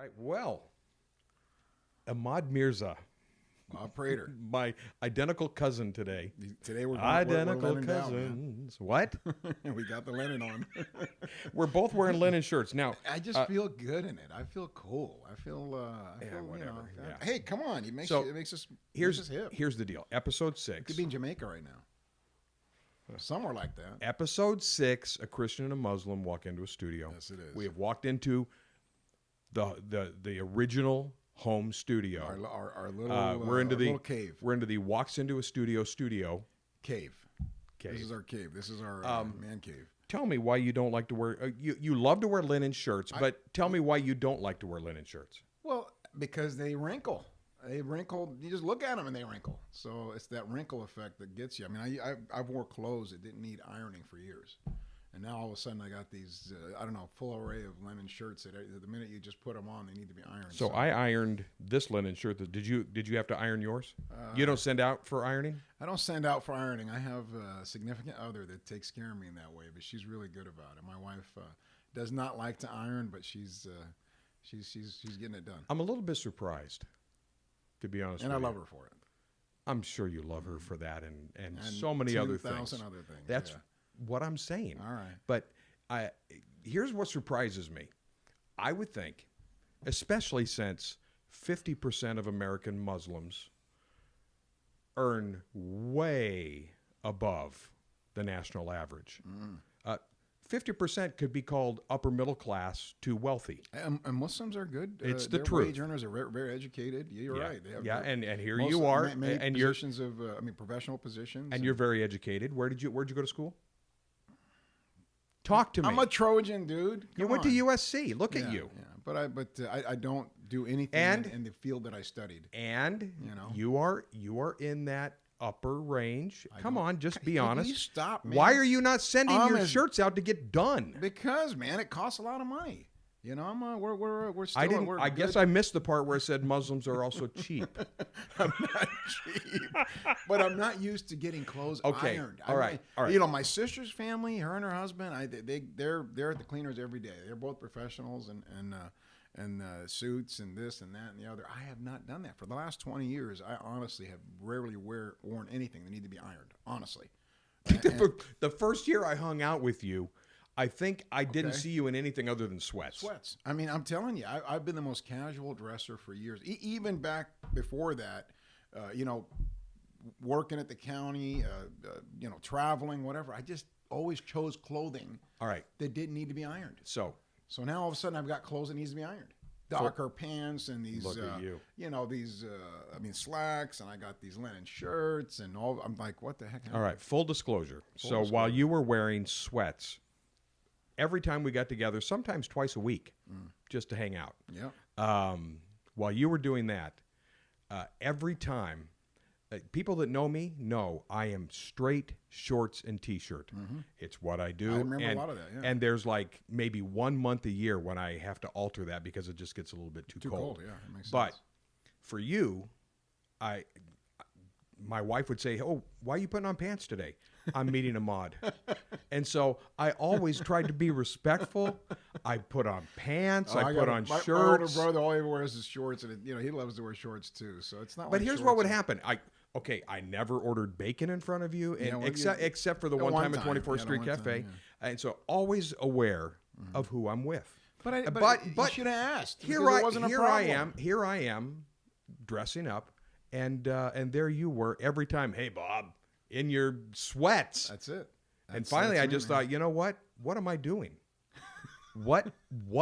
right. Well, Emad Mirza, Bob Traitor. my identical cousin today. Today we're Identical Lennon down, man. cousins. What? We got the linen on. We're both wearing linen shirts now. I just feel good in it. I feel cool. I feel whatever. Yeah. Hey, come on! It makes us Here's hip. here's the deal. Episode 6. Could be in Jamaica right now. Somewhere like that. Episode 6. A Christian and a Muslim walk into a studio. Yes, it is. We have walked into the original home studio. Our little we're into the little cave. We're into the walks into a studio. Cave. This is our cave. This is our man cave. Tell me why you don't like to wear. You love to wear linen shirts, but tell me why you don't like to wear linen shirts. Well, because they wrinkle. They wrinkle. You just look at them and they wrinkle. So it's that wrinkle effect that gets you. I mean, I've wore clothes that didn't need ironing for years, and now all of a sudden I got these full array of linen shirts that the minute you just put them on, they need to be ironed. So I ironed this linen shirt. Did you have to iron yours? You don't send out for ironing? I don't send out for ironing. I have a significant other that takes care of me in that way, but she's really good about it. My wife does not like to iron, but she's getting it done. I'm a little bit surprised, to be honest. And with I love you. her for it. I'm sure you love her for that and so many other things. 2,000 other things. That's what I'm saying. All right. But here's what surprises me. I would think, especially since 50% of American Muslims earn way above the national average. 50% could be called upper middle class to wealthy. And Muslims are good. It's the their truth. Wage earners are very, very educated. You're right. They have and here you are, many and positions of professional positions. And you're very educated. Where'd you go to school? Talk to me. I'm a Trojan, dude. You went to USC. Look at you. Yeah, but I don't do anything in the field that I studied. And you are in that upper range. Come on, just be honest. You stop, man. Why are you not sending your shirts out to get done? Because, man, it costs a lot of money. We're still. I guess I missed the part where it said Muslims are also cheap. I'm not cheap, but I'm not used to getting clothes ironed. All right. My sister's family, her and her husband, they're at the cleaners every day. They're both professionals and suits and this and that and the other. I have not done that for the last 20 years. I honestly have rarely worn anything that need to be ironed. Honestly, the first year I hung out with you, I think I didn't see you in anything other than sweats. Sweats. I mean, I'm telling you, I've been the most casual dresser for years. Even back before that, working at the county, traveling, whatever. I just always chose clothing. All right. That didn't need to be ironed. So now all of a sudden I've got clothes that needs to be ironed. Docker pants and these, look at you. slacks, and I got these linen shirts and all. I'm like, what the heck? All right. Full disclosure. While you were wearing sweats, every time we got together, sometimes twice a week, just to hang out. Yeah. While you were doing that, every time, people that know me know I am straight shorts and T-shirt. It's what I do. I remember a lot of that, yeah. And there's like maybe 1 month a year when I have to alter that because it just gets a little bit too cold. Yeah, it makes sense. But for you, my wife would say, "Oh, why are you putting on pants today?" I'm meeting Emad. And so I always tried to be respectful. I put on pants. I put on shirts. My older brother all he wears is shorts, and he loves to wear shorts too. So it's not. But like here's what would happen. I never ordered bacon in front of you, and except for the one time at 24th Street Cafe. And so always aware of who I'm with. But you should have asked. Here I am, dressing up, and there you were every time. Hey, Bob, in your sweats. That's it. And finally, I just thought, you know what? What am I doing? What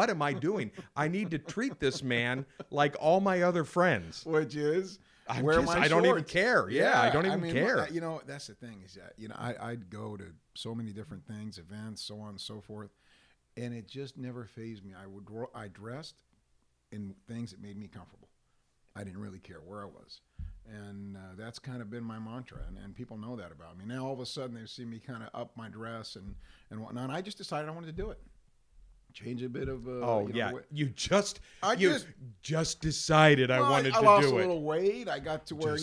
am I doing? I need to treat this man like all my other friends. Which is I don't even care. Yeah, I don't even care. That's the thing is that I'd go to so many different things, events, so on and so forth, and it just never fazed me. I dressed in things that made me comfortable. I didn't really care where I was. And that's kind of been my mantra, and people know that about me. Now all of a sudden they see me kind of up my dress and whatnot. And I just decided I wanted to do it. Change a bit of. You just decided I wanted to do it. I lost a little weight. I got to where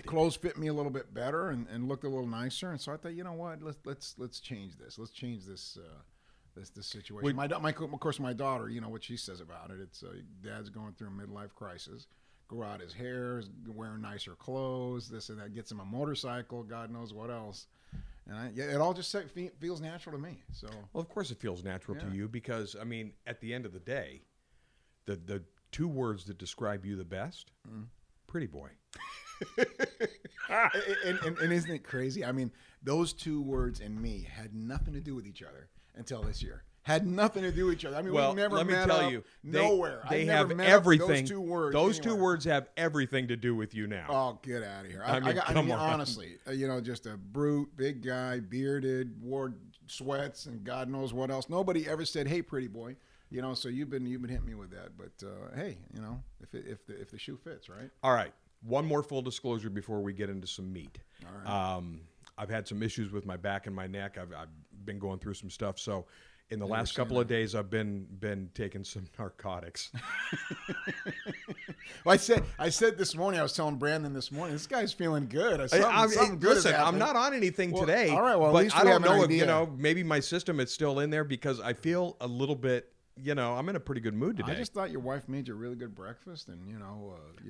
clothes fit me a little bit better and looked a little nicer. And so I thought, you know what, let's change this. Let's change this this situation. Of course, my daughter, you know what she says about it. It's dad's going through a midlife crisis. Grow out his hair, wearing nicer clothes, this and that. Gets him a motorcycle, God knows what else. And it all just feels natural to me. So, well, of course it feels natural to you because, I mean, at the end of the day, the two words that describe you the best, pretty boy. and isn't it crazy? I mean, those two words and me had nothing to do with each other until this year. Had nothing to do with each other. I mean, well, we never let me met tell up you, nowhere. They never have met everything. Those two words. Those two words have everything to do with you now. Oh, get out of here! I mean, honestly, you know, just a brute, big guy, bearded, wore sweats, and God knows what else. Nobody ever said, "Hey, pretty boy." You know, so you've been hitting me with that. But hey, you know, if the shoe fits, right? All right. One more full disclosure before we get into some meat. All right. I've had some issues with my back and my neck. I've been going through some stuff. So in the last couple of days, I've been taking some narcotics. Well, I said this morning. I was telling Brandon this morning. This guy's feeling good. Something good listen, I'm not on anything today. All right. Well, but at least I we don't have an know if idea. maybe my system is still in there because I feel a little bit. I'm in a pretty good mood today. I just thought your wife made you a really good breakfast, and you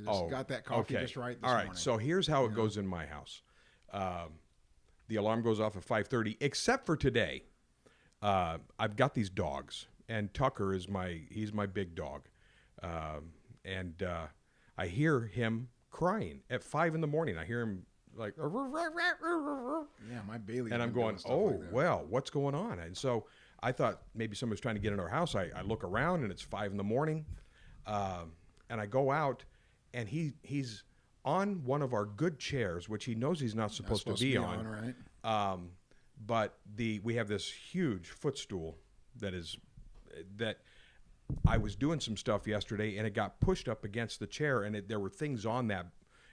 just got that coffee just right this morning. So here's how it goes in my house. The alarm goes off at 5:30, except for today. I've got these dogs, and Tucker is he's my big dog, and I hear him crying at 5 in the morning. I hear him like, yeah, my Bailey. and I'm going, well, what's going on? And so I thought maybe somebody's trying to get in our house. I look around and it's 5 in the morning, and I go out, and he's on one of our good chairs, which he knows he's not supposed to be on. Right? But we have this huge footstool that I was doing some stuff yesterday, and it got pushed up against the chair, and there were things on that,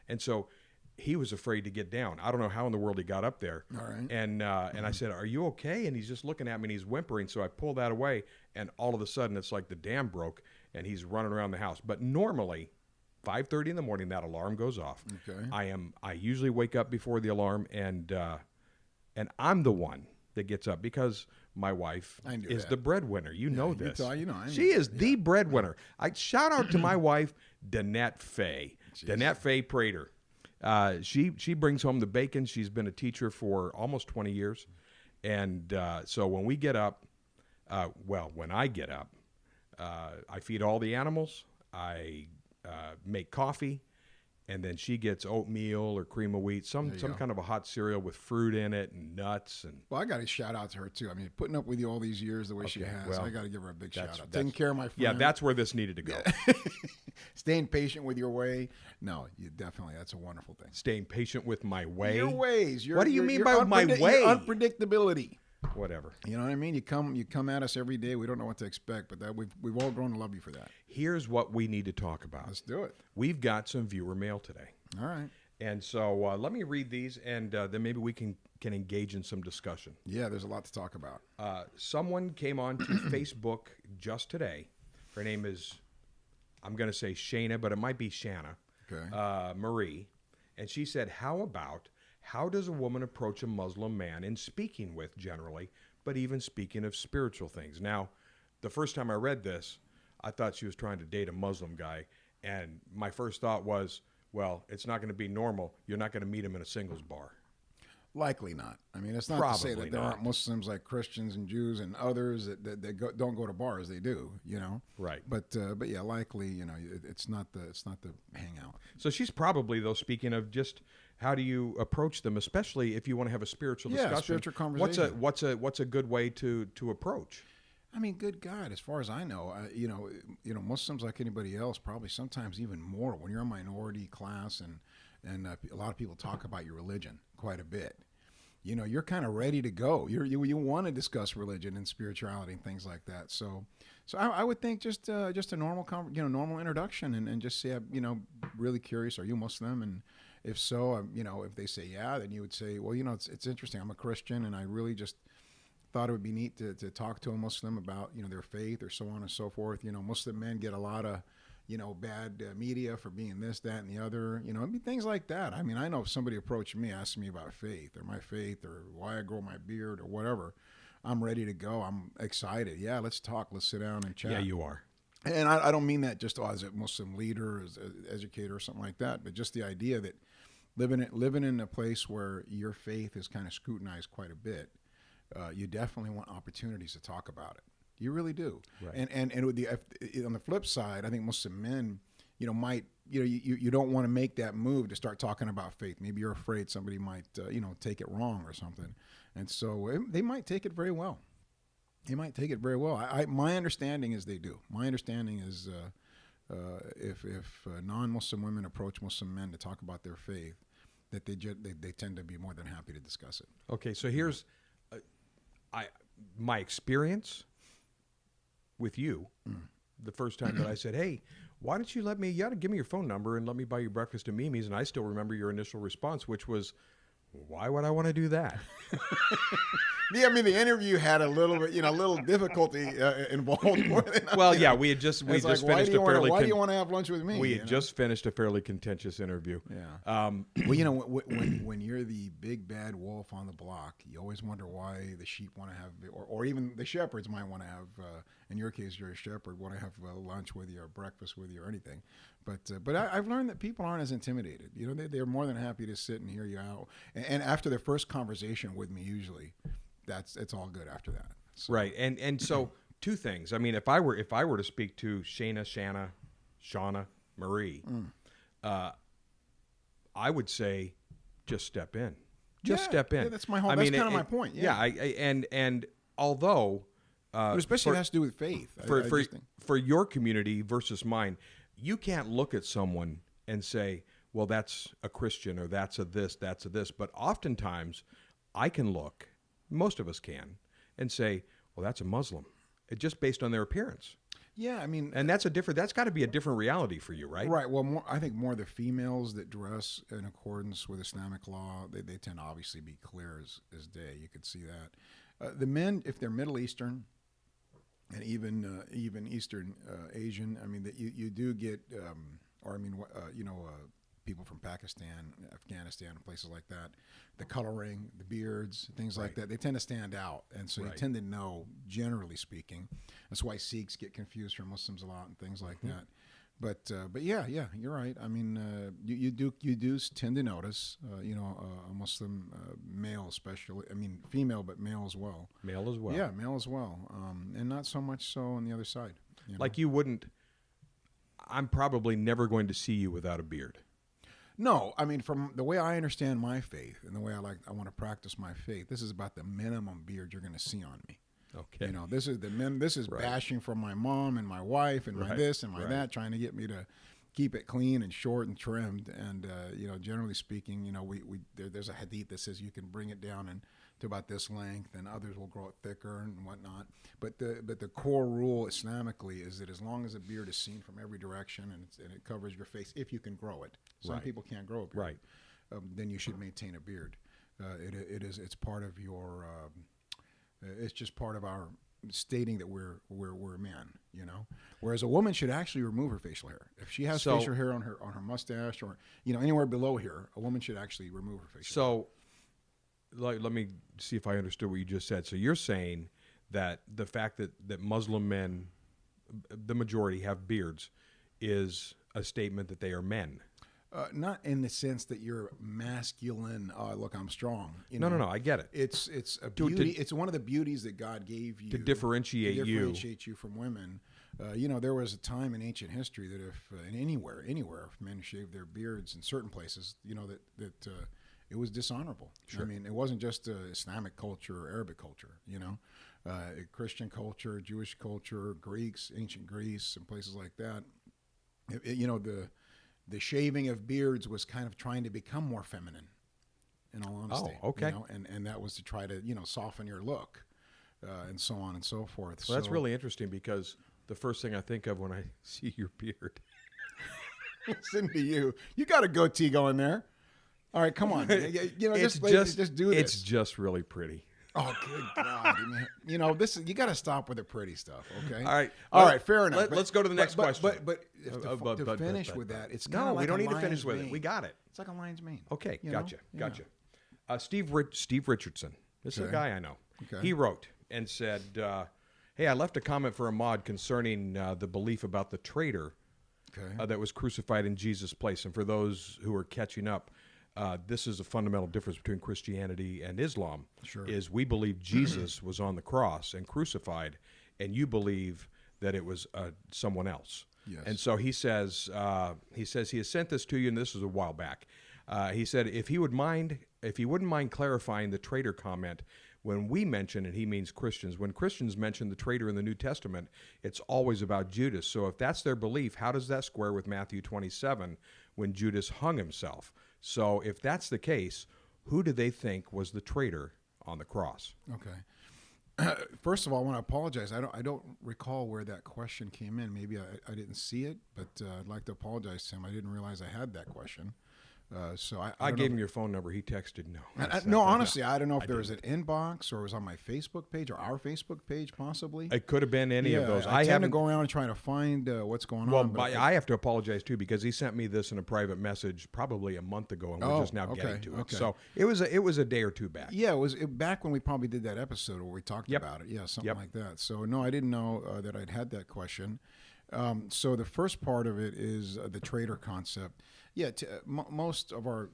and so he was afraid to get down. I don't know how in the world he got up there. All right. And I said, "Are you okay?" And he's just looking at me and he's whimpering. So I pull that away, and all of a sudden it's like the dam broke, and he's running around the house. But normally, 5:30 in the morning, that alarm goes off. Okay. I usually wake up before the alarm, and I'm the one that gets up because my wife is the breadwinner. You know this. She is the breadwinner. I shout out to my wife, Danette Fay. Danette Fay Traitor. She brings home the bacon. She's been a teacher for almost 20 years. And so when we get up, when I get up, I feed all the animals. I make coffee. And then she gets oatmeal or cream of wheat, some kind of a hot cereal with fruit in it and nuts. And well, I got to shout out to her too. I mean, putting up with you all these years the way she has, well, I got to give her a big shout out. Taking care of my friend. Yeah, that's where this needed to go. Staying patient with your way. No, you definitely. That's a wonderful thing. Staying patient with my way. Your ways. What do you mean by my way? Your unpredictability. Whatever. You know what I mean? You come at us every day. We don't know what to expect, but that we've all grown to love you for that. Here's what we need to talk about. Let's do it. We've got some viewer mail today. All right. And so let me read these, and then maybe we can engage in some discussion. Yeah, there's a lot to talk about. Someone came on to Facebook just today. Her name is, I'm going to say Shana, but it might be Shanna. Okay. Marie. And she said, how does a woman approach a Muslim man in speaking with generally, but even speaking of spiritual things? Now, the first time I read this, I thought she was trying to date a Muslim guy. And my first thought was, well, it's not going to be normal. You're not going to meet him in a singles bar. Likely not. I mean, it's not to say that there aren't Muslims like Christians and Jews and others that don't go to bars. They do, you know. Right. But yeah, likely, you know, it's not the hangout. So she's probably, though, speaking of just how do you approach them, especially if you want to have a spiritual discussion. Spiritual conversation. What's a good way to approach? I mean, good God, as far as I know, you know, Muslims like anybody else, probably sometimes even more when you're a minority class and a lot of people talk about your religion quite a bit. You know, you're kind of ready to go. You want to discuss religion and spirituality and things like that. So I would think just a normal normal introduction and just say, you know, really curious. Are you Muslim? And if so, you know, if they say yeah, then you would say, well, you know, it's interesting. I'm a Christian, and I really just thought it would be neat to talk to a Muslim about, you know, their faith or so on and so forth. You know, Muslim men get a lot of, you know, bad media for being this, that, and the other, you know, I mean, things like that. I mean, I know if somebody approached me, asked me about faith or my faith or why I grow my beard or whatever, I'm ready to go. I'm excited. Yeah, let's talk. Let's sit down and chat. Yeah, you are. And I don't mean that just as a Muslim leader, as an educator or something like that, but just the idea that living in a place where your faith is kind of scrutinized quite a bit, you definitely want opportunities to talk about it. You really do. Right. And with on the flip side, I think Muslim men, might, you don't want to make that move to start talking about faith. Maybe you're afraid somebody might, take it wrong or something. And so they might take it very well. They might take it very well. My understanding is they do. My understanding is if non-Muslim women approach Muslim men to talk about their faith, that they tend to be more than happy to discuss it. Okay, so here's my experience with you. The first time that I said, hey, why don't you you ought to give me your phone number and let me buy you breakfast at Mimi's, and I still remember your initial response, which was, why would I want to do that? Yeah, I mean, the interview had a little bit, a little difficulty involved. Well, yeah, we just finished a fairly. Why do you want to have lunch with me? We had just finished a fairly contentious interview. Yeah. Well, when you're the big bad wolf on the block, you always wonder why the sheep want to have, or even the shepherds might want to have. In your case, you're a shepherd, want to have lunch with you or breakfast with you or anything. But I've learned that people aren't as intimidated. They're more than happy to sit and hear you out. And after their first conversation with me, usually, it's all good after that. So. Right. And so two things. I mean, if I were to speak to Shauna, Marie, I would say, just step in. Step in. Yeah, that's my whole. That's kind of my point. Yeah. And although, but especially it has to do with faith. For your community versus mine, you can't look at someone and say, well, that's a Christian, or that's a this. But oftentimes, I can look. Most of us can, and say, well, that's a Muslim, just based on their appearance. Yeah, I mean, and that's got to be a different reality for you, right? Right. Well, I think more the females that dress in accordance with Islamic law, they tend to obviously be clear as day. You could see that. The men, if they're Middle Eastern, and even Eastern Asian, I mean, that you do get, people from Pakistan, Afghanistan, places like that, the coloring, the beards, things like that, they tend to stand out. And so you tend to know, generally speaking. That's why Sikhs get confused from Muslims a lot and things like that. But yeah, you're right. I mean, you do tend to notice, a Muslim male, especially. I mean, female, but male as well. Male as well. Yeah, male as well. And not so much so on the other side. Like you wouldn't. I'm probably never going to see you without a beard. No, I mean, from the way I understand my faith and the way I want to practice my faith, this is about the minimum beard you're going to see on me. Okay. This is bashing from my mom and my wife and my this and my that, trying to get me to keep it clean and short and trimmed. And generally speaking, there's a hadith that says you can bring it down to about this length, and others will grow it thicker and whatnot. But the core rule Islamically is that as long as the beard is seen from every direction and it covers your face, if you can grow it. Some people can't grow a beard. Right. Then you should maintain a beard. It's part of your. It's just part of our stating that we're men, Whereas a woman should actually remove her facial hair. If she has facial hair on her mustache or anywhere below here, a woman should actually remove her facial hair. So, let me see if I understood what you just said. So you're saying that the fact that Muslim men, the majority, have beards, is a statement that they are men. Not in the sense that you're masculine. Look, I'm strong. No, I get it. It's a beauty. It's one of the beauties that God gave you to differentiate you from women. There was a time in ancient history that if anywhere, if men shaved their beards in certain places, that it was dishonorable. Sure. I mean, it wasn't just Islamic culture or Arabic culture. Christian culture, Jewish culture, Greeks, ancient Greece, and places like that. The shaving of beards was kind of trying to become more feminine, in all honesty. Oh, okay. And that was to try to, soften your look, and so on and so forth. Well, that's really interesting, because the first thing I think of when I see your beard. Listen to you. You got a goatee going there. All right, come on. Just do this. It's just really pretty. Oh, good God! You got to stop with the pretty stuff, okay? All right. Fair enough. Let's go to the next question. But to finish with that, it's kind of like we don't a need to finish with mane. it. We got it. It's like a lion's mane. Okay, gotcha. Steve Richardson. This is a guy I know. Okay. He wrote, and said, hey, I left a comment for Emad concerning the belief about the traitor that was crucified in Jesus' place. And for those who are catching up, this is a fundamental difference between Christianity and Islam. Sure. Is we believe Jesus was on the cross and crucified, and you believe that it was someone else. Yes. And so he says he has sent this to you, and this was a while back. He said if he wouldn't mind clarifying the traitor comment. When we mention, and he means Christians, when Christians mention the traitor in the New Testament, it's always about Judas. So if that's their belief, how does that square with Matthew 27 when Judas hung himself? So if that's the case, who do they think was the traitor on the cross? Okay. First of all, I want to apologize. I don't recall where that question came in. Maybe I didn't see it, but I'd like to apologize to him. I didn't realize I had that question. So I gave him your phone number. He texted no. No, honestly, I don't know if there was an inbox or it was on my Facebook page or our Facebook page, possibly. It could have been any of those. I haven't go around and trying to find what's going on. Well, I have to apologize too because he sent me this in a private message probably a month ago, and we're just now getting to it. Okay. So it was a day or two back. Yeah, it was back when we probably did that episode where we talked about it. Yeah, something like that. So no, I didn't know that I'd had that question. So the first part of it is the traitor concept. Yeah, most of our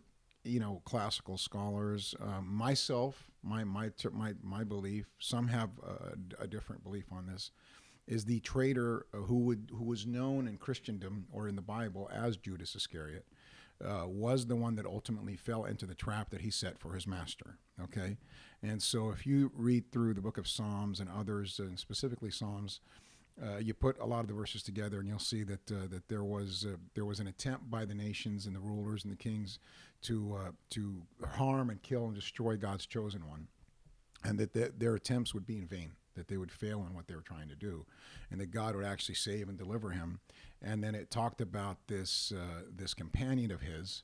classical scholars, myself, my belief, some have a different belief on this, is the traitor who was known in Christendom or in the Bible as Judas Iscariot, was the one that ultimately fell into the trap that he set for his master. Okay, and so if you read through the book of Psalms and others, and specifically Psalms, you put a lot of the verses together, and you'll see that there was an attempt by the nations and the rulers and the kings to harm and kill and destroy God's chosen one, and that their attempts would be in vain, that they would fail in what they were trying to do, and that God would actually save and deliver him. And then it talked about this companion of his,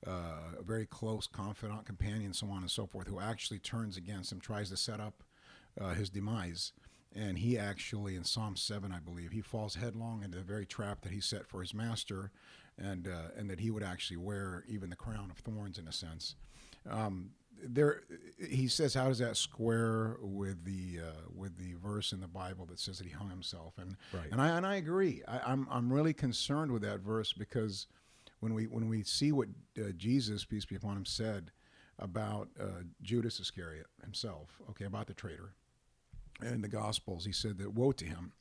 a very close, confidant companion, so on and so forth, who actually turns against him, tries to set up his demise. And he actually, in Psalm 7, I believe, he falls headlong into the very trap that he set for his master, and that he would actually wear even the crown of thorns in a sense. He says, how does that square with the verse in the Bible that says that he hung himself? And right. and I agree. I'm really concerned with that verse because when we see what Jesus, peace be upon him, said about Judas Iscariot himself, about the traitor. In the Gospels, he said that woe to him.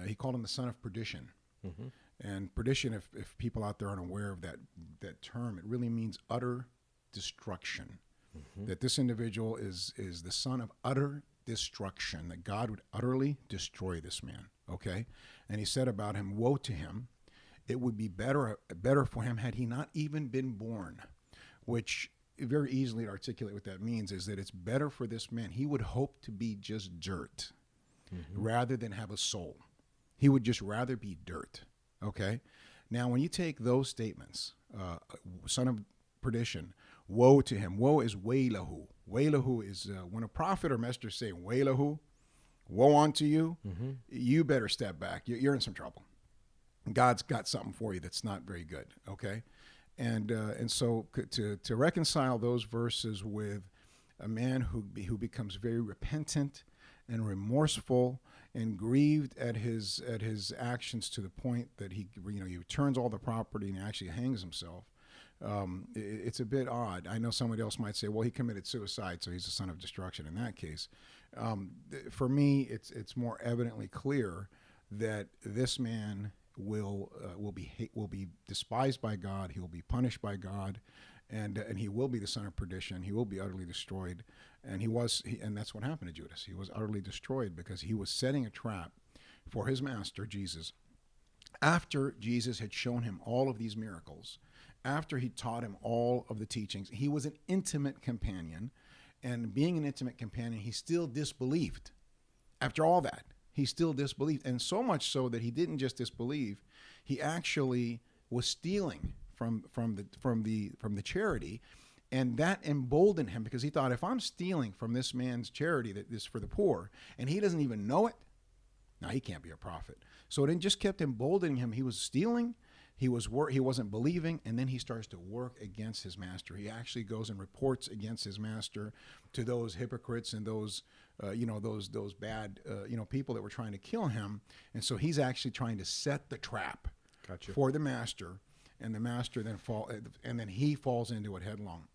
He called him the son of perdition. Mm-hmm. And perdition, if people out there aren't aware of that term, it really means utter destruction. Mm-hmm. That this individual is the son of utter destruction, that God would utterly destroy this man. Okay? And he said about him, woe to him. It would be better for him had he not even been born, which very easily to articulate what that means is that it's better for this man. He would hope to be just dirt rather than have a soul. He would just rather be dirt. Okay? Now, when you take those statements, son of perdition, woe to him. Woe is waylahu. Waylahu is when a prophet or messenger say waylahu, woe unto you, you better step back. You're in some trouble. God's got something for you that's not very good. Okay? And so to reconcile those verses with a man who becomes very repentant and remorseful and grieved at his actions to the point that he returns all the property and actually hangs himself, it's a bit odd. I know somebody else might say, well, he committed suicide, so he's a son of destruction in that case. For me, it's more evidently clear that this man will be despised by God. He will be punished by God, and he will be the son of perdition. He will be utterly destroyed, and and that's what happened to Judas. He was utterly destroyed because he was setting a trap for his master Jesus. After Jesus had shown him all of these miracles, after he taught him all of the teachings, he was an intimate companion, and being an intimate companion, he still disbelieved. After all that, he still disbelieved, and so much so that he didn't just disbelieve; he actually was stealing from the charity, and that emboldened him because he thought, if I'm stealing from this man's charity that is for the poor, and he doesn't even know it, now he can't be a prophet. So it just kept emboldening him. He was stealing, He wasn't believing, and then he starts to work against his master. He actually goes and reports against his master to those hypocrites and those those bad people that were trying to kill him. And so he's actually trying to set the trap for the master, and the master then he falls into it headlong.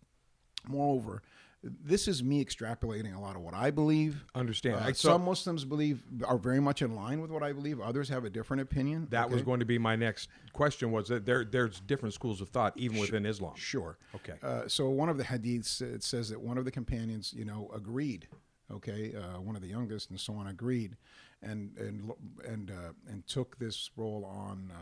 Moreover, this is me extrapolating a lot of what I believe. Understand. Some Muslims are very much in line with what I believe. Others have a different opinion. That was going to be my next question, was that there's different schools of thought even within Islam. Sure. Okay. So one of the hadiths, it says that one of the companions, agreed. Okay. One of the youngest and so on agreed and took this role on,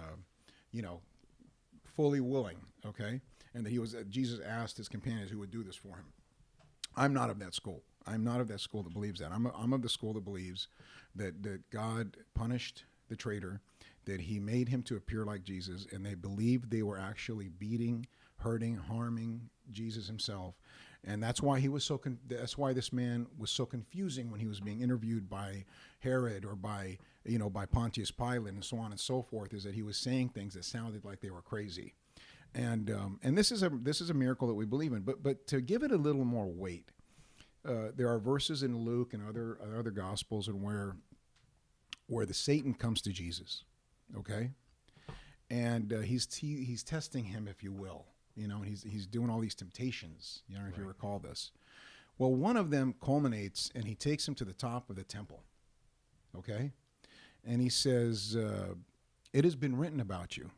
fully willing. Okay. And that Jesus asked his companions who would do this for him. I'm not of that school. I'm not of that school that believes that. I'm of the school that believes that God punished the traitor, that he made him to appear like Jesus, and they believed they were actually beating, hurting, harming Jesus himself. And that's why that's why this man was so confusing when he was being interviewed by Herod or by Pontius Pilate and so on and so forth, is that he was saying things that sounded like they were crazy. And this is a miracle that we believe in. But to give it a little more weight, there are verses in Luke and other Gospels and where the Satan comes to Jesus, okay, and he's testing him, if you will, and he's doing all these temptations. If you recall this. Well, one of them culminates, and he takes him to the top of the temple, okay, and he says, "It has been written about you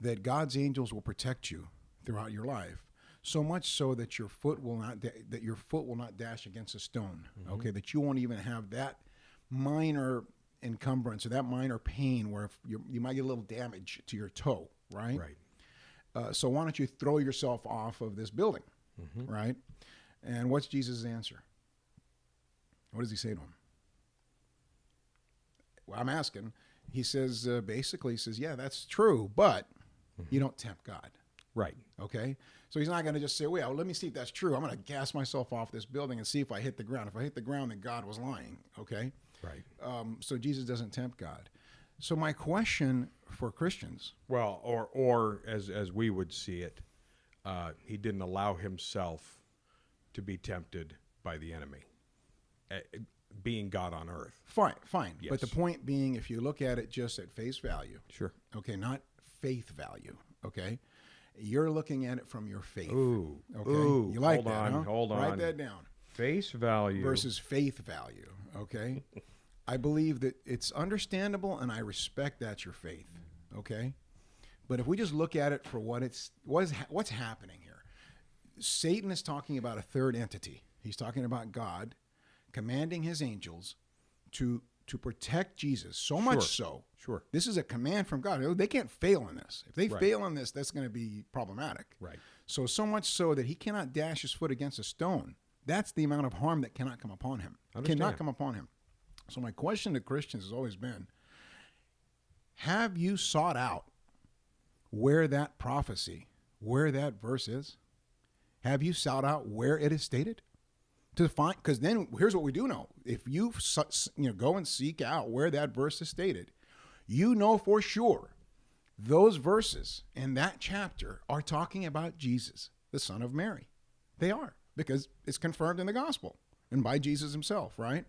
that God's angels will protect you throughout your life, so much so that your foot will not dash against a stone." Mm-hmm. Okay, that you won't even have that minor encumbrance or that minor pain where you might get a little damage to your toe, right? Right. So why don't you throw yourself off of this building, mm-hmm. right? And what's Jesus' answer? What does he say to him? Well, I'm asking. He says, yeah, that's true, but you don't tempt God. Right. Okay? So he's not going to just say, well, let me see if that's true. I'm going to gas myself off this building and see if I hit the ground. If I hit the ground, then God was lying. Okay? Right. So Jesus doesn't tempt God. So my question for Christians. Well, or as we would see it, he didn't allow himself to be tempted by the enemy, being God on earth. Fine. Yes. But the point being, if you look at it just at face value. Sure. Okay, not faith value. Okay? You're looking at it from your faith. Ooh. Okay? Ooh. You like hold that, on, huh? Hold on. Write that down. Face value. Versus faith value. Okay? I believe that it's understandable, and I respect that's your faith. Okay? But if we just look at it for what's happening here, Satan is talking about a third entity. He's talking about God commanding his angels to protect Jesus, so much so. Sure. This is a command from God. They can't fail in this. If they fail in this, that's going to be problematic. Right. So much so that he cannot dash his foot against a stone. That's the amount of harm that cannot come upon him. Cannot come upon him. So my question to Christians has always been, have you sought out where that prophecy, where that verse is? Have you sought out where it is stated? To find, because then here's what we do know: if you go and seek out where that verse is stated, you know for sure those verses in that chapter are talking about Jesus, the Son of Mary. They are, because it's confirmed in the gospel and by Jesus himself, right?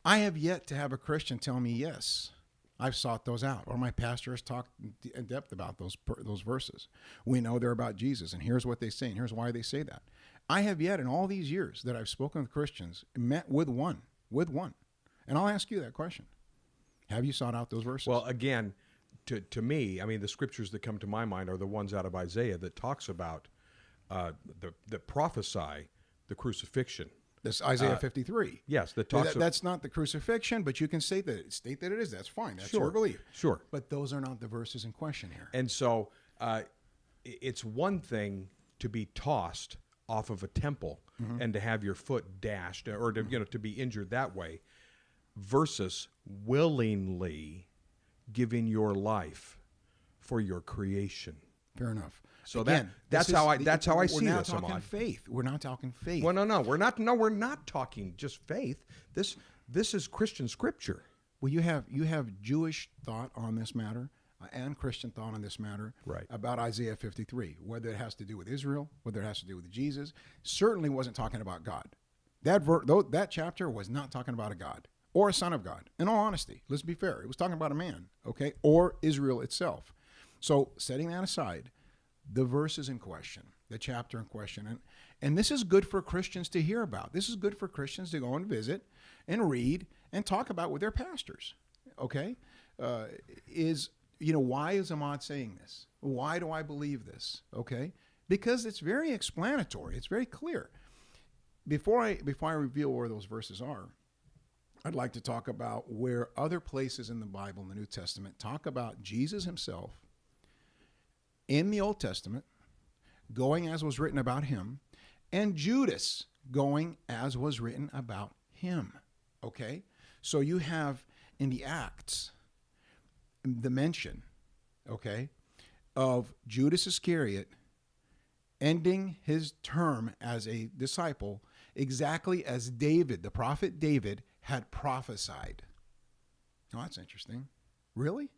I have yet to have a Christian tell me, yes, I've sought those out, or my pastor has talked in depth about those verses. We know they're about Jesus, and here's what they say, and here's why they say that. I have yet, in all these years that I've spoken with Christians, met with one. And I'll ask you that question. Have you sought out those verses? Well, again, to me, I mean, the scriptures that come to my mind are the ones out of Isaiah that talks about that prophesy the crucifixion. That's Isaiah 53. Yes, that's not the crucifixion, but you can state that it is. That's fine. That's your belief. Sure. But those are not the verses in question here. And so it's one thing to be tossed off of a temple mm-hmm. and to have your foot dashed or to be injured that way, versus willingly giving your life for your creation. Fair enough. So again, that's how I see this, Emad. We're not talking faith. We're not talking faith. Well, no, we're not. No, we're not talking just faith. This is Christian scripture. Well, you have Jewish thought on this matter. and Christian thought on this matter Right. about Isaiah 53, whether it has to do with Israel, whether it has to do with Jesus. Certainly wasn't talking about God. That chapter was not talking about a God or a son of God. In all honesty, let's be fair. It was talking about a man, okay, or Israel itself. So setting that aside, the verses in question, the chapter in question, and this is good for Christians to hear about. This is good for Christians to go and visit and read and talk about with their pastors, okay? Why is Emad saying this? Why do I believe this? Okay? Because it's very explanatory. It's very clear. Before I reveal where those verses are, I'd like to talk about where other places in the Bible, in the New Testament, talk about Jesus himself in the Old Testament, going as was written about him, and Judas going as was written about him. Okay? So you have in the Acts the mention, okay, of Judas Iscariot ending his term as a disciple exactly as David, the prophet David, had prophesied. Oh, that's interesting. Really?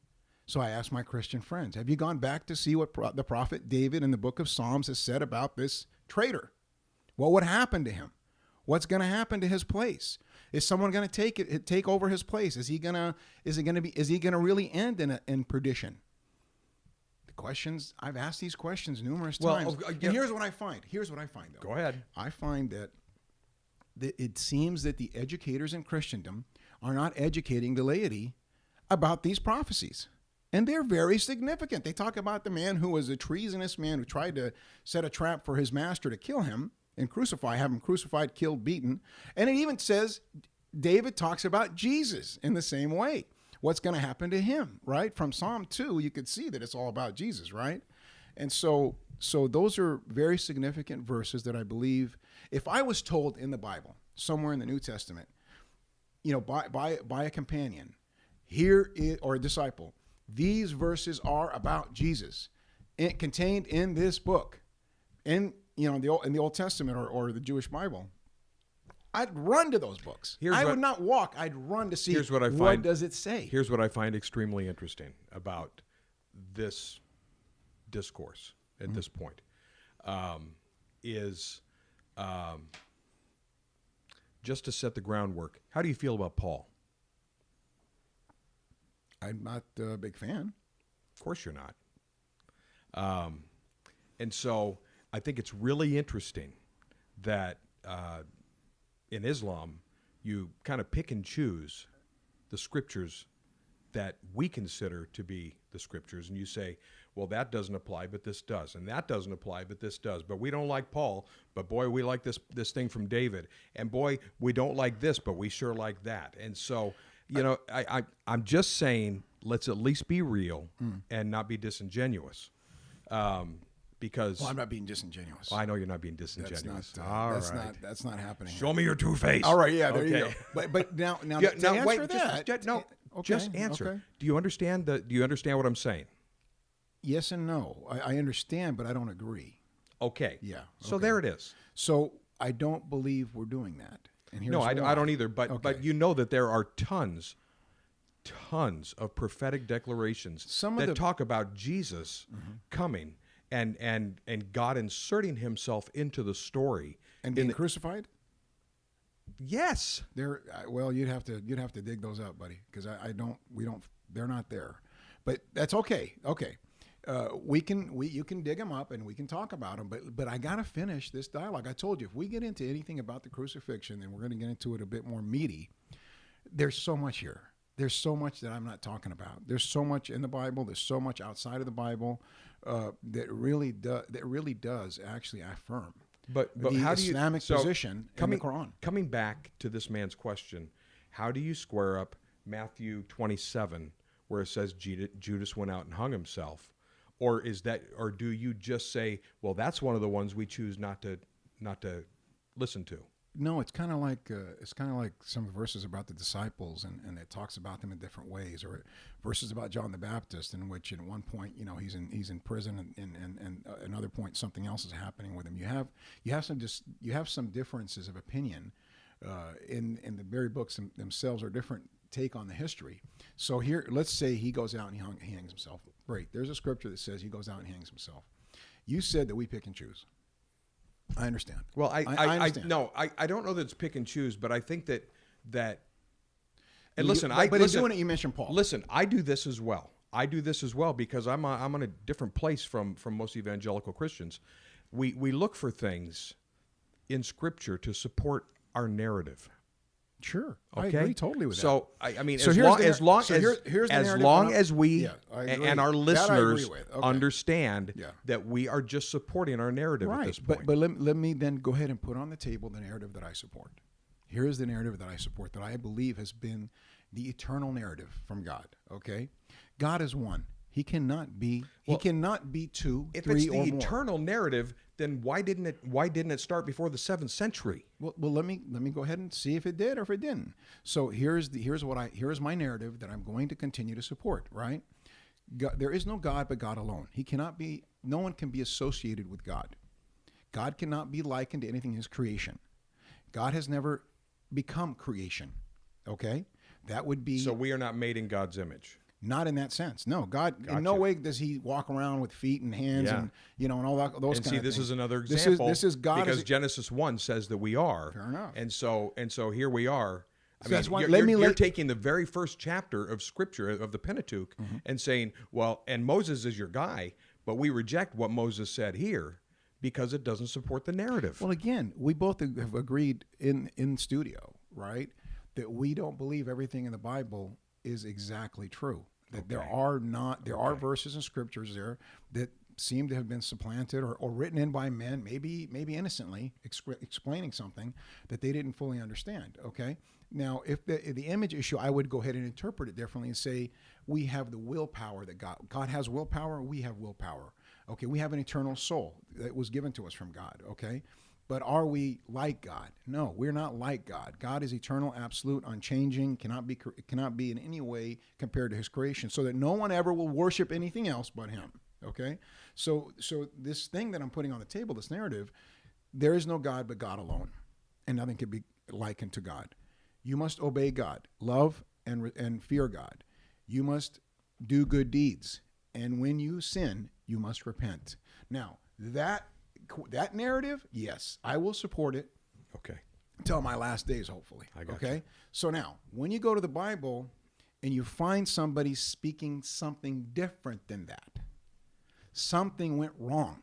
So I asked my Christian friends, have you gone back to see what the prophet David in the book of Psalms has said about this traitor? What would happen to him? What's going to happen to his place? Is someone going to take over his place? Is he going to really end in perdition? The questions, I've asked these questions numerous times. And here's what I find. Though. Go ahead. I find that it seems that the educators in Christendom are not educating the laity about these prophecies. And they're very significant. They talk about the man who was a treasonous man who tried to set a trap for his master to kill him and have him crucified, killed, beaten. And it even says, David talks about Jesus in the same way. What's going to happen to him, right? From Psalm 2, you could see that it's all about Jesus, right? And so those are very significant verses that I believe, if I was told in the Bible, somewhere in the New Testament, by a companion, or a disciple, these verses are about Jesus, contained in this book, in the Old Testament or the Jewish Bible, I'd run to those books. I would not walk. I'd run to see what does it say. Here's what I find extremely interesting about this discourse at this point, is just to set the groundwork. How do you feel about Paul? I'm not a big fan. Of course you're not. And so I think it's really interesting that in Islam, you kind of pick and choose the scriptures that we consider to be the scriptures, and you say, well, that doesn't apply, but this does, and that doesn't apply, but this does. But we don't like Paul, but boy, we like this thing from David, and boy, we don't like this, but we sure like that. And so, I'm just saying, let's at least be real and not be disingenuous. Because I'm not being disingenuous. I know you're not being disingenuous. That's not happening. Show me your two-face. All right, yeah, there you go. But now to answer that, just answer. Okay. Do you understand what I'm saying? Yes and no. I understand, but I don't agree. Okay. Yeah. So there it is. So I don't believe we're doing that. And here's I don't either. But you know that there are tons of prophetic declarations that talk about Jesus coming and God inserting himself into the story and being crucified. Yes. Well, you'd have to dig those up, buddy, because they're not there. But that's okay. Okay. You can dig them up and we can talk about them, but I got to finish this dialogue. I told you, if we get into anything about the crucifixion, then we're going to get into it a bit more meaty. There's so much here. There's so much that I'm not talking about. There's so much in the Bible. There's so much outside of the Bible that really does actually affirm but the how do you, Islamic position in the Quran. Coming back to this man's question, how do you square up Matthew 27, where it says Judas went out and hung himself? Or do you just say, well, that's one of the ones we choose not to listen to? No, it's kind of like some verses about the disciples, and it talks about them in different ways, or verses about John the Baptist, in which at one point he's in prison, and another point something else is happening with him. You have some differences of opinion in the very books themselves are different take on the history. So here, let's say he goes out and he hangs himself. Great. There's a scripture that says he goes out and hangs himself. You said that we pick and choose. I understand. Well, I understand. I don't know that it's pick and choose, but I think that. And You- listen, but listen, in doing it, you mentioned Paul. Listen, I do this as well. I do this as well because I'm on a different place from most evangelical Christians. We look for things in Scripture to support our narrative. Sure, Okay, I agree totally with that. So I mean, So as here's long the- as long so as here's the as narrative long on- as we Yeah, I agree. and our That I listeners agree with. Okay. understand Yeah. that we are just supporting our narrative at this point. But let me then go ahead and put on the table the narrative that I support. Here is the narrative that I support that I believe has been the eternal narrative from God. Okay, God is one. He cannot be. He cannot be two, if three, it's the or more. eternal narrative, then why didn't it start before the 7th century? Well, let me go ahead and see if it did or if it didn't. So here's my narrative that I'm going to continue to support. Right? God, there is no God but God alone. He cannot be. No one can be associated with God. God cannot be likened to anything in His creation. God has never become creation. Okay, that would be So we are not made in God's image. not in that sense. No, God in no Gotcha. way does He walk around with feet and hands Yeah. and and all that, those And kind see, of this things. is another This example. This is God because as- Genesis 1 says that we are. Fair enough. And so here we are. So that's why- You're taking the very first chapter of Scripture of the Pentateuch Mm-hmm. and saying, well, and Moses is your guy, but we reject what Moses said here because it doesn't support the narrative. Well, again, we both have agreed in studio, right, that we don't believe everything in the Bible is exactly true. That there are verses and scriptures there that seem to have been supplanted or written in by men, maybe innocently, explaining something that they didn't fully understand. Okay. Now, if the image issue, I would go ahead and interpret it differently and say we have the willpower that God has willpower. We have willpower. Okay. We have an eternal soul that was given to us from God. Okay. But are we like God? No, we're not like God. God is eternal, absolute, unchanging, cannot be in any way compared to His creation, so that no one ever will worship anything else but Him. Okay, so this thing that I'm putting on the table, this narrative, there is no God but God alone, and nothing can be likened to God. You must obey God, love and fear God. You must do good deeds, and when you sin, you must repent. Now that narrative, yes, I will support it Okay. until my last days, hopefully. I got Okay. you. So now, when you go to the Bible and you find somebody speaking something different than that, something went wrong.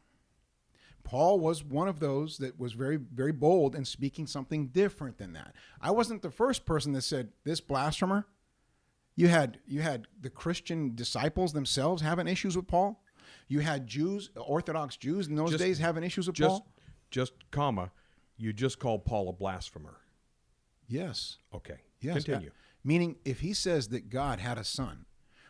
Paul was one of those that was very, very bold in speaking something different than that. I wasn't the first person that said this blasphemer. You had the Christian disciples themselves having issues with Paul. You had Jews, Orthodox Jews in those days having issues with Paul. You just called Paul a blasphemer. Yes. Okay. Yes. Continue. Meaning, if he says that God had a son,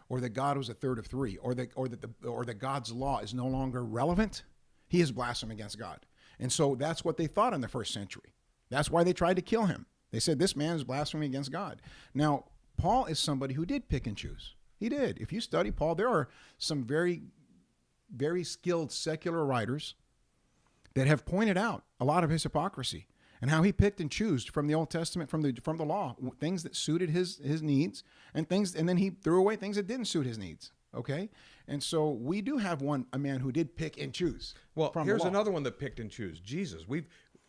or that God was a third of three, or that God's law is no longer relevant, he is blaspheming against God. And so that's what they thought in the first century. That's why they tried to kill him. They said this man is blaspheming against God. Now, Paul is somebody who did pick and choose. He did. If you study Paul, there are some very, very skilled secular writers that have pointed out a lot of his hypocrisy and how he picked and chose from the Old Testament, from the law, things that suited his needs and then he threw away things that didn't suit his needs. Okay, and so we do have a man who did pick and choose. Well, from here's the law. another one that picked and chose. Jesus.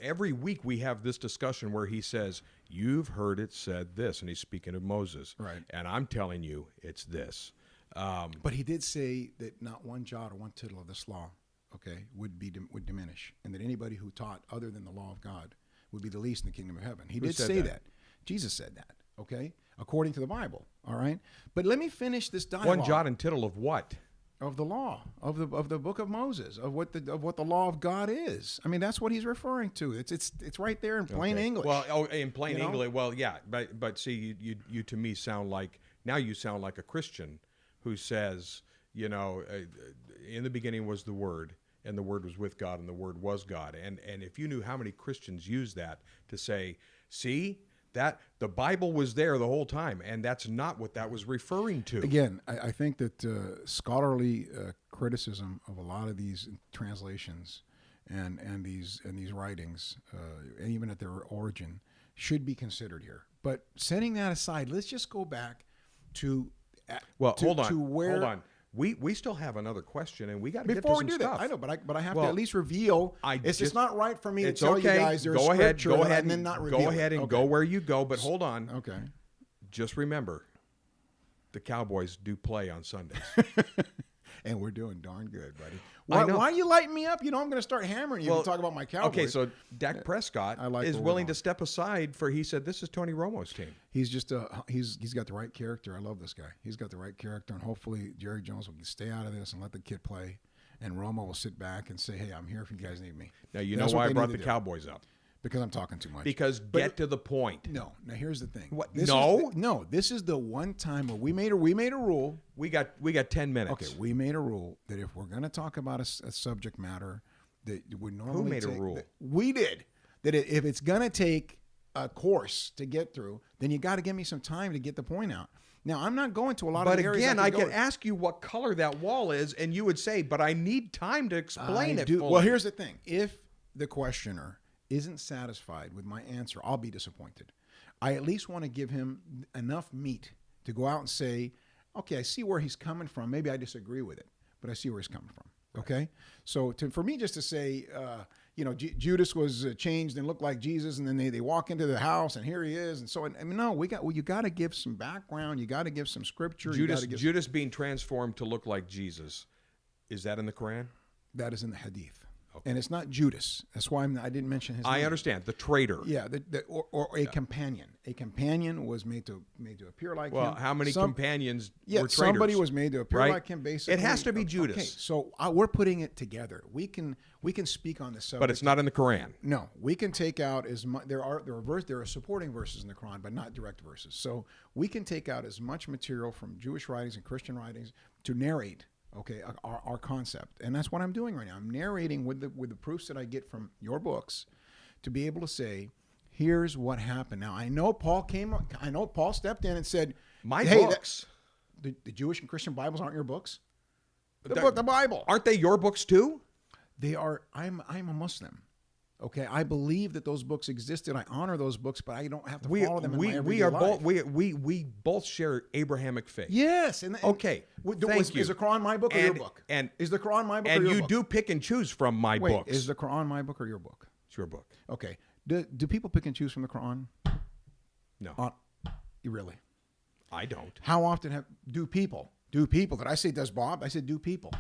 Every week we have this discussion where he says, "You've heard it said this," and he's speaking of Moses. Right. And I'm telling you, it's this. But he did say that not one jot or one tittle of this law, okay, would diminish, and that anybody who taught other than the law of God would be the least in the kingdom of heaven. He did said say that? that. Jesus said that. Okay, according to the Bible. All right. But let me finish this dialogue. One jot and tittle of what? Of the law, of the book of Moses, of what the law of God is. I mean, that's what he's referring to. It's right there in plain Okay. English. Well, in plain You know? English. Well, yeah, but see, you to me sound like a Christian who says, in the beginning was the Word, and the Word was with God, and the Word was God. And if you knew how many Christians use that to say, see, that the Bible was there the whole time, and that's not what that was referring to. Again, I think that scholarly criticism of a lot of these translations and these writings, and even at their origin, should be considered here. But setting that aside, let's just go back to hold on. to where. Hold on. We still have another question, and we got to get to Before some we do stuff. that, I know, but I have to at least reveal. It's just not right for me to It's tell okay. you guys there's Go ahead. scripture Go ahead and then not reveal Go ahead it. and Okay. go where you go. But hold on. Okay. Just remember, the Cowboys do play on Sundays. And we're doing darn good, buddy. I know. Why are you lighting me up? You know I'm going to start hammering you and talk about my Cowboys. Okay, so Dak Prescott is willing to step aside for. He said this is Tony Romo's team. He's just he's got the right character. I love this guy. He's got the right character, and hopefully Jerry Jones will stay out of this and let the kid play, and Romo will sit back and say, "Hey, I'm here if you guys need me." Now you know why I brought the Cowboys up. Because I'm talking too much. Because get to the point. No. Now here's the thing. What? No. This is the one time where we made a rule. We got 10 minutes. Okay, we made a rule that if we're going to talk about a subject matter that would normally Who made a rule? We did. That if it's going to take a course to get through, then you got to give me some time to get the point out. Now, I'm not going to a lot of areas. But again, I could ask you what color that wall is, and you would say, but I need time to explain it fully. Well, here's the thing. If the questioner isn't satisfied with my answer, I'll be disappointed. I at least want to give him enough meat to go out and say, okay, I see where he's coming from. Maybe I disagree with it, but I see where he's coming from. Okay? So for me just to say, Judas was changed and looked like Jesus, and then they walk into the house, and here he is. And so, no, you got to give some background. You got to give some scripture. Judas being transformed to look like Jesus, is that in the Quran? That is in the Hadith. Okay. And it's not Judas. That's why I didn't mention his name. I understand. The traitor. Yeah, or a companion. A companion was made to appear like him. Well, how many companions were traitors? Somebody was made to appear like him, basically. It has to be Judas. Okay, so we're putting it together. We can speak on this subject. But it's not in the Quran. No, we can take out as much. There are supporting verses in the Quran, but not direct verses. So we can take out as much material from Jewish writings and Christian writings to narrate. Okay, our concept, and that's what I'm doing right now. I'm narrating with the proofs that I get from your books, to be able to say, here's what happened. Now I know Paul stepped in and said, "My books, the Jewish and Christian Bibles aren't your books. The Bible, aren't they your books too? They are. I'm a Muslim. Okay, I believe that those books existed. I honor those books, but I don't have to follow them in my everyday life. We both share Abrahamic faith. Yes. Okay. Thank you. Is the Quran my book or your book? And is the Quran my book or your book? And you do pick and choose from my books. Is the Quran my book or your book? It's your book. Okay. Do people pick and choose from the Quran? No. Really? I don't. How often do people? Did I say does Bob? I said do people.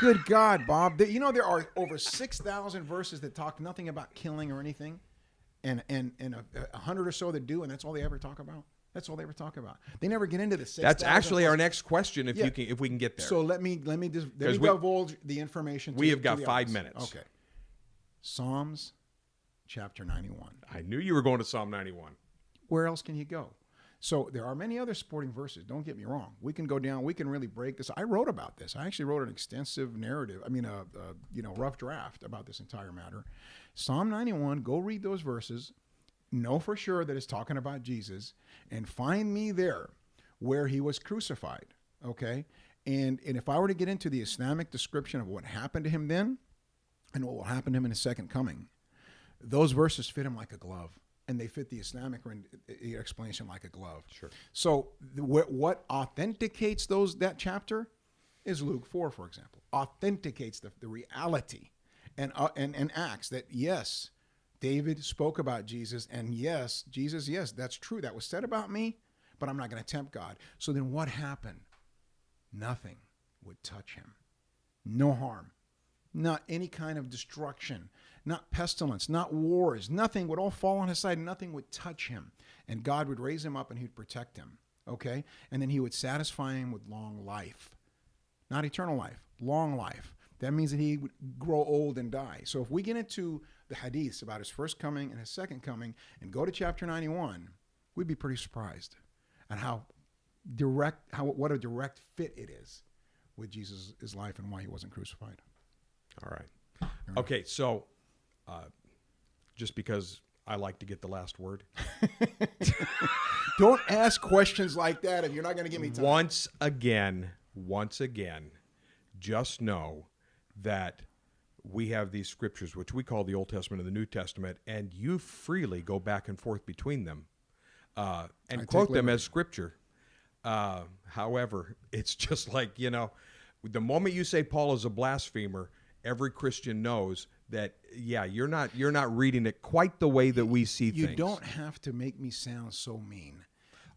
Good God, Bob. There are over 6,000 verses that talk nothing about killing or anything, and 100 or so that do, and that's all they ever talk about. That's all they ever talk about. They never get into the 6,000. That's actually our next question, if we can get there. So let me divulge the information. We have got 5 minutes. Okay. Psalms, chapter 91. I knew you were going to Psalm 91. Where else can you go? So there are many other supporting verses. Don't get me wrong. We can go down. We can really break this. I wrote about this. I actually wrote an extensive narrative. Rough draft about this entire matter. Psalm 91. Go read those verses. Know for sure that it's talking about Jesus, and find me there where he was crucified. Okay, and if I were to get into the Islamic description of what happened to him then, and what will happen to him in his second coming, those verses fit him like a glove. And they fit the Islamic explanation like a glove. Sure. So what authenticates that chapter is Luke 4, for example. Authenticates the reality and acts that, yes, David spoke about Jesus, and yes, Jesus, yes, that's true. That was said about me, but I'm not going to tempt God. So then what happened? Nothing would touch him. No harm. Not any kind of destruction, not pestilence, not wars, nothing would all fall on his side. Nothing would touch him. And God would raise him up and he'd protect him. Okay? And then he would satisfy him with long life. Not eternal life, long life. That means that he would grow old and die. So if we get into the hadiths about his first coming and his second coming and go to chapter 91, we'd be pretty surprised at what a direct fit it is with Jesus' life and why he wasn't crucified. All right. Okay, so just because I like to get the last word. Don't ask questions like that if you're not going to give me time. Once again, just know that we have these scriptures, which we call the Old Testament and the New Testament, and you freely go back and forth between them. and I quote take them liberty. as scripture. However, it's just like, the moment you say Paul is a blasphemer, every Christian knows that, yeah, you're not reading it quite the way that we see You things. don't have to make me sound so mean.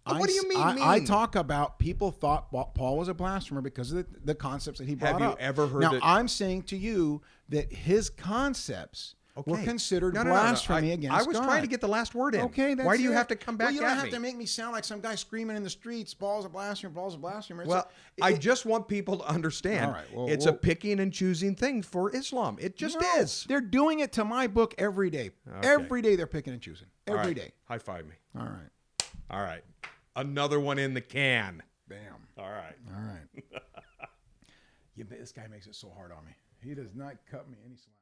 What do you mean I mean? talk about people thought Paul was a blasphemer because of the concepts that he brought up. Have you ever heard now, it? I'm saying to you that his concepts were considered blasphemy against God. I was trying to get the last word in. Okay, that's why do you it. have to come back Well, you don't at have me? to make me sound like some guy screaming in the streets, Paul's a blasphemer, Paul's a blasphemer. Well, I just want people to understand All right, well, it's a picking and choosing thing for Islam. It just No, is. They're doing it to my book every day. Okay. Every day they're picking and choosing. Every day. High five me. All right. All right. Another one in the can. Bam. All right. All right. This guy makes it so hard on me. He does not cut me any slack.